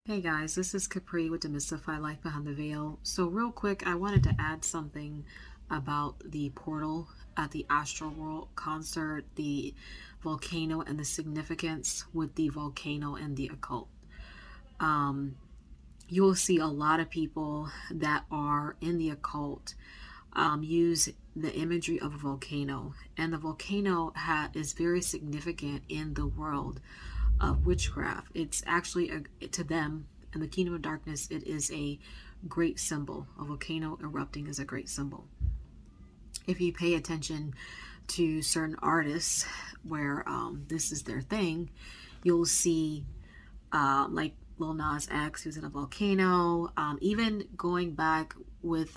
Hey guys, this is Capri with Demystify Life Behind the Veil. So real quick, I wanted to add something about the portal at the Astroworld concert, the volcano, and the significance with the volcano and the occult. Um, you will see a lot of people that are in the occult use the imagery of a volcano, and the volcano is very significant in the world of witchcraft. It's actually to them in the kingdom of darkness, it is a great symbol. A volcano erupting is a great symbol. If you pay attention to certain artists where this is their thing, you'll see like Lil Nas X, who's in a volcano. Even going back with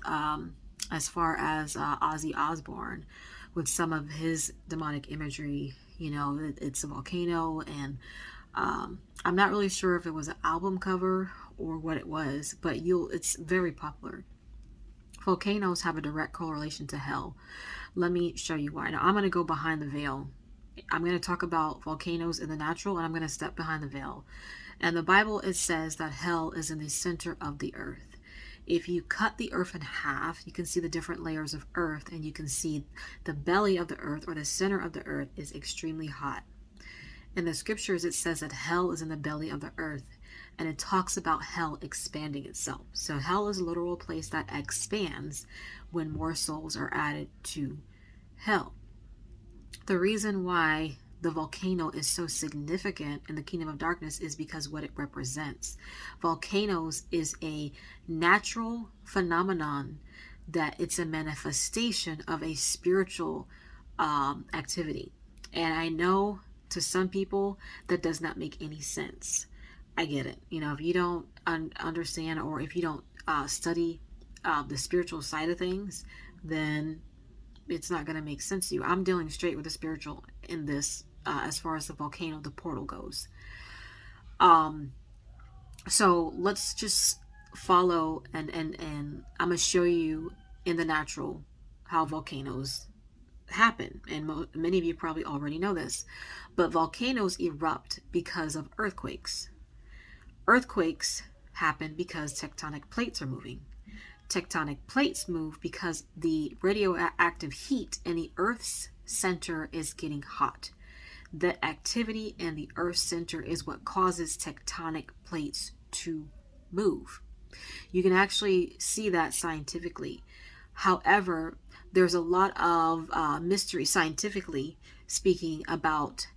as far as Ozzy Osbourne, with some of his demonic imagery, it's a volcano, and I'm not really sure if it was an album cover or what it was, but it's very popular. Volcanoes have a direct correlation to hell. Let me show you why. Now I'm going to go behind the veil. I'm going to talk about volcanoes in the natural, and I'm going to step behind the veil. And the Bible, it says that hell is in the center of the earth. If you cut the earth in half, you can see the different layers of earth, and you can see the belly of the earth, or the center of the earth, is extremely hot. In the scriptures, it says that hell is in the belly of the earth, and it talks about hell expanding itself. So hell is a literal place that expands when more souls are added to hell. The reason why the volcano is so significant in the kingdom of darkness is because what it represents. Volcanoes is a natural phenomenon, that it's a manifestation of a spiritual activity. And I know to some people that does not make any sense. I get it. If you don't understand, or if you don't study the spiritual side of things, then it's not going to make sense to you. I'm dealing straight with the spiritual in this, as far as the volcano, the portal goes. Um, so let's just follow, and I'm gonna show you in the natural how volcanoes happen, and many of you probably already know this, but volcanoes erupt because of earthquakes. Earthquakes happen because tectonic plates are moving. Tectonic plates move because the radioactive heat in the Earth's center is getting hot. The activity in the Earth's center is what causes tectonic plates to move. You can actually see that scientifically. However, there's a lot of mystery, scientifically speaking, about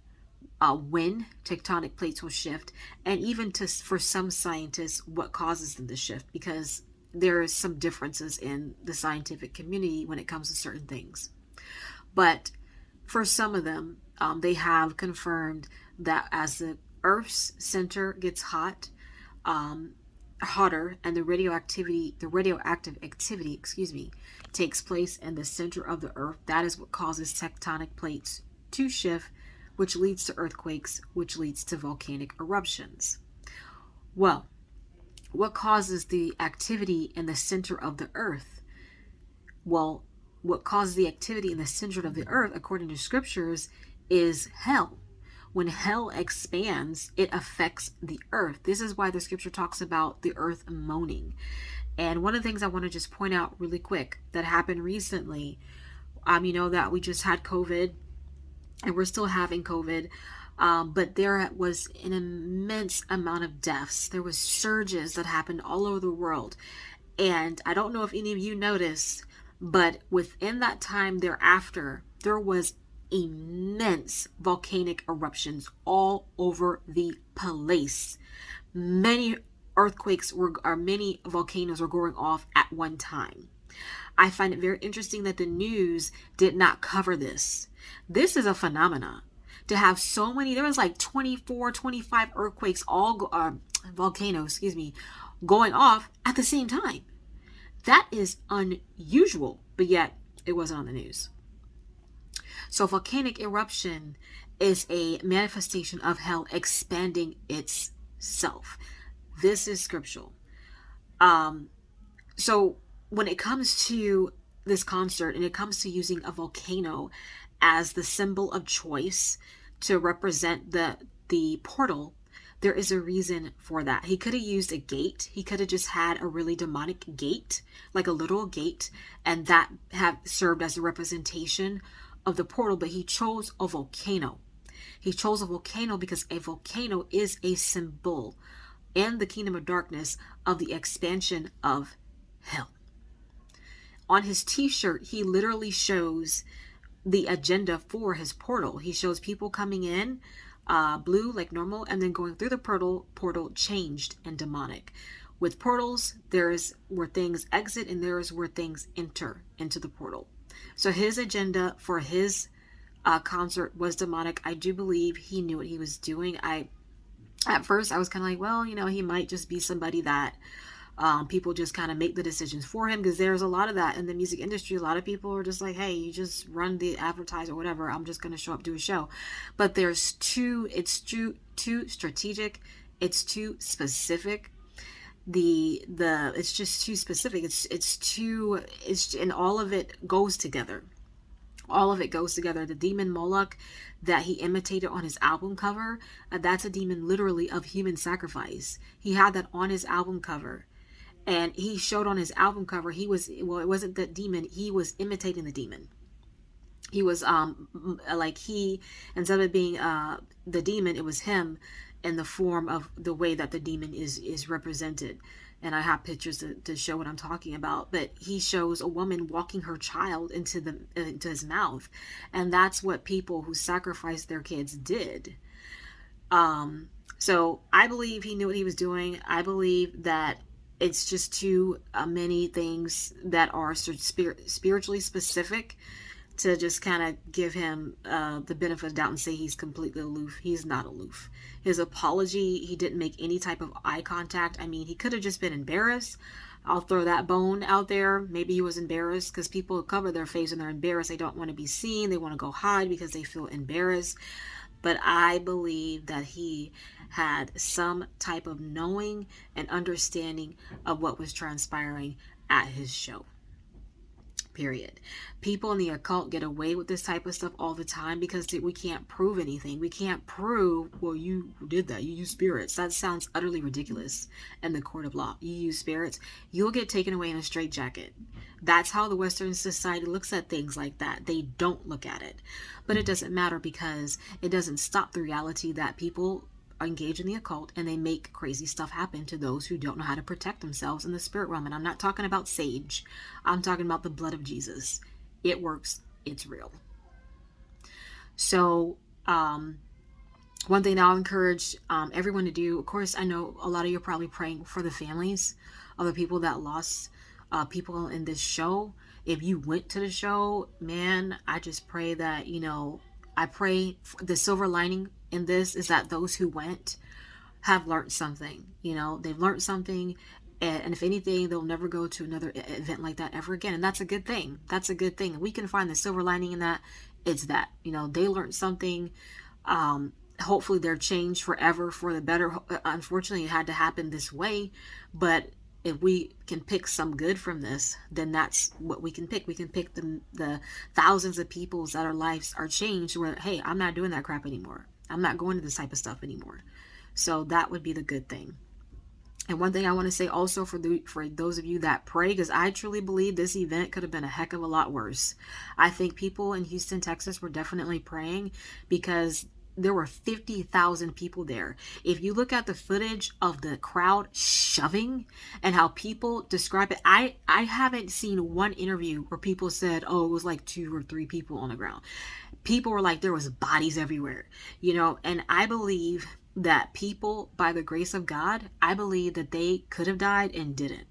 when tectonic plates will shift, and even for some scientists, what causes them to shift, because there is some differences in the scientific community when it comes to certain things. But for some of them, they have confirmed that as the Earth's center gets hotter, and the radioactive activity, takes place in the center of the Earth, that is what causes tectonic plates to shift, which leads to earthquakes, which leads to volcanic eruptions. Well, what causes the activity in the center of the earth? Well, what causes the activity in the center of the earth, according to scriptures, is hell. When hell expands, it affects the earth. This is why the scripture talks about the earth moaning. And one of the things I want to just point out really quick that happened recently, that we just had COVID, and we're still having COVID. But there was an immense amount of deaths. There was surges that happened all over the world. And I don't know if any of you noticed, but within that time thereafter, there was immense volcanic eruptions all over the place. Many many volcanoes were going off at one time. I find it very interesting that the news did not cover this. This is a phenomenon. To have so many, there was like 24, 25 earthquakes, volcanoes, going off at the same time. That is unusual, but yet it wasn't on the news. So volcanic eruption is a manifestation of hell expanding itself. This is scriptural. So when it comes to this concert, and it comes to using a volcano as the symbol of choice to represent the portal, There is a reason for that. He could have used a gate. He could have just had a really demonic gate, like a literal gate, and that have served as a representation of the portal, but he chose a volcano. He chose a volcano because a volcano is a symbol in the kingdom of darkness of the expansion of hell. On his t-shirt, he literally shows the agenda for his portal. He shows people coming in blue like normal, and then going through the portal changed and demonic. With portals, there's where things exit and there's where things enter into the portal. So his agenda for his concert was demonic. I do believe he knew what he was doing. At first I was kind of like, well, he might just be somebody that people just kind of make the decisions for him, because there's a lot of that in the music industry. A lot of people are just like, hey, you just run the advertise or whatever, I'm just going to show up, do a show. But it's too strategic, it's too specific. It's just too specific. And all of it goes together. All of it goes together. The demon Moloch that he imitated on his album cover, that's a demon literally of human sacrifice. He had that on his album cover. And he showed on his album cover, it wasn't that demon, he was imitating the demon. He was instead of it being the demon, it was him in the form of the way that the demon is represented. And I have pictures to show what I'm talking about. But he shows a woman walking her child into his mouth. And that's what people who sacrificed their kids did. So I believe he knew what he was doing. I believe that it's just too many things that are spiritually specific to just kind of give him the benefit of the doubt and say he's completely aloof. He's not aloof. His apology, he didn't make any type of eye contact. I mean, he could have just been embarrassed. I'll throw that bone out there. Maybe he was embarrassed, because people cover their face when they're embarrassed. They don't want to be seen. They want to go hide because they feel embarrassed. But I believe that he had some type of knowing and understanding of what was transpiring at his show. Period. People in the occult get away with this type of stuff all the time because we can't prove anything. We can't prove, well, you did that. You use spirits. That sounds utterly ridiculous in the court of law. You use spirits, you'll get taken away in a straitjacket. That's how the Western society looks at things like that. They don't look at it. But it doesn't matter, because it doesn't stop the reality that people engage in the occult and they make crazy stuff happen to those who don't know how to protect themselves in the spirit realm. And I'm not talking about sage. I'm talking about the blood of Jesus. It works. It's real. So one thing I'll encourage everyone to do, of course, I know a lot of you are probably praying for the families of the people that lost people in this show. If you went to the show, man, I just pray that, I pray the silver lining in this is that those who went have learned something. They've learned something, and if anything, they'll never go to another event like that ever again. And that's a good thing. That's a good thing. We can find the silver lining in that. It's that, they learned something. Hopefully they're changed forever for the better. Unfortunately, it had to happen this way, but if we can pick some good from this, then that's what we can pick. We can pick the thousands of people that our lives are changed where, hey, I'm not doing that crap anymore. I'm not going to this type of stuff anymore. So that would be the good thing. And one thing I want to say also for those of you that pray, because I truly believe this event could have been a heck of a lot worse. I think people in Houston, Texas were definitely praying, because there were 50,000 people there. If you look at the footage of the crowd shoving and how people describe it, I haven't seen one interview where people said, oh, it was like 2 or 3 people on the ground. People were like, there was bodies everywhere, and I believe that people, by the grace of God, I believe that they could have died and didn't.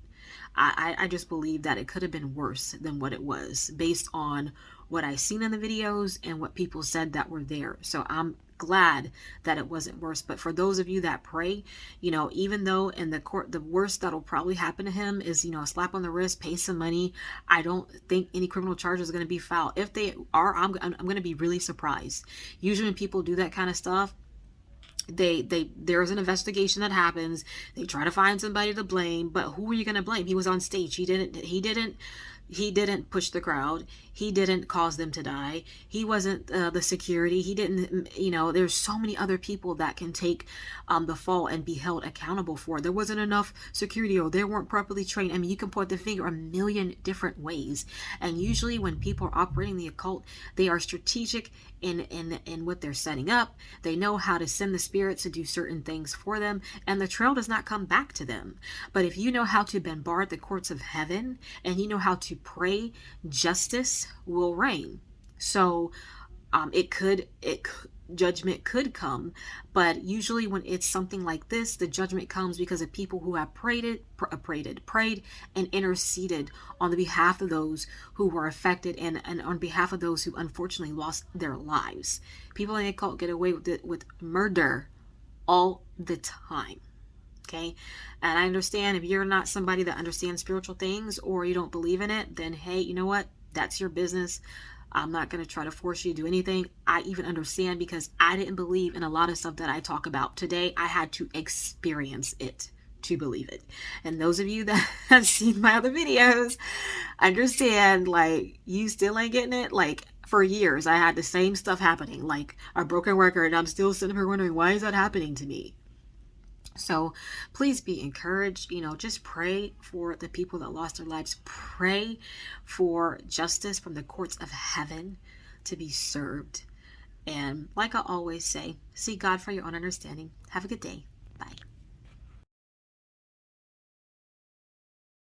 I just believe that it could have been worse than what it was, based on what I seen in the videos and what people said that were there. So I'm glad that it wasn't worse. But for those of you that pray, even though in the court, the worst that'll probably happen to him is, a slap on the wrist, pay some money. I don't think any criminal charges are going to be filed. If they are, I'm going to be really surprised. Usually when people do that kind of stuff, there's an investigation that happens. They try to find somebody to blame, but who are you going to blame? He was on stage. He didn't push the crowd. He didn't cause them to die. He wasn't the security. He didn't, there's so many other people that can take the fall and be held accountable for it. There wasn't enough security, or they weren't properly trained. I mean, you can point the finger a million different ways. And usually when people are operating the occult, they are strategic in what they're setting up. They know how to send the spirits to do certain things for them, and the trail does not come back to them. But if you know how to bombard the courts of heaven, and you know how to pray, justice will reign. So judgment could come, but usually when it's something like this, the judgment comes because of people who have prayed, and interceded on the behalf of those who were affected, and on behalf of those who unfortunately lost their lives. People in the occult get away with murder all the time. Okay. And I understand if you're not somebody that understands spiritual things, or you don't believe in it, then hey, you know what? That's your business. I'm not going to try to force you to do anything. I even understand, because I didn't believe in a lot of stuff that I talk about today. I had to experience it to believe it. And those of you that have seen my other videos understand, like, you still ain't getting it. Like, for years, I had the same stuff happening, like a broken record, and I'm still sitting here wondering, why is that happening to me? So please be encouraged. Just pray for the people that lost their lives. Pray for justice from the courts of heaven to be served. And like I always say, seek God for your own understanding. Have a good day.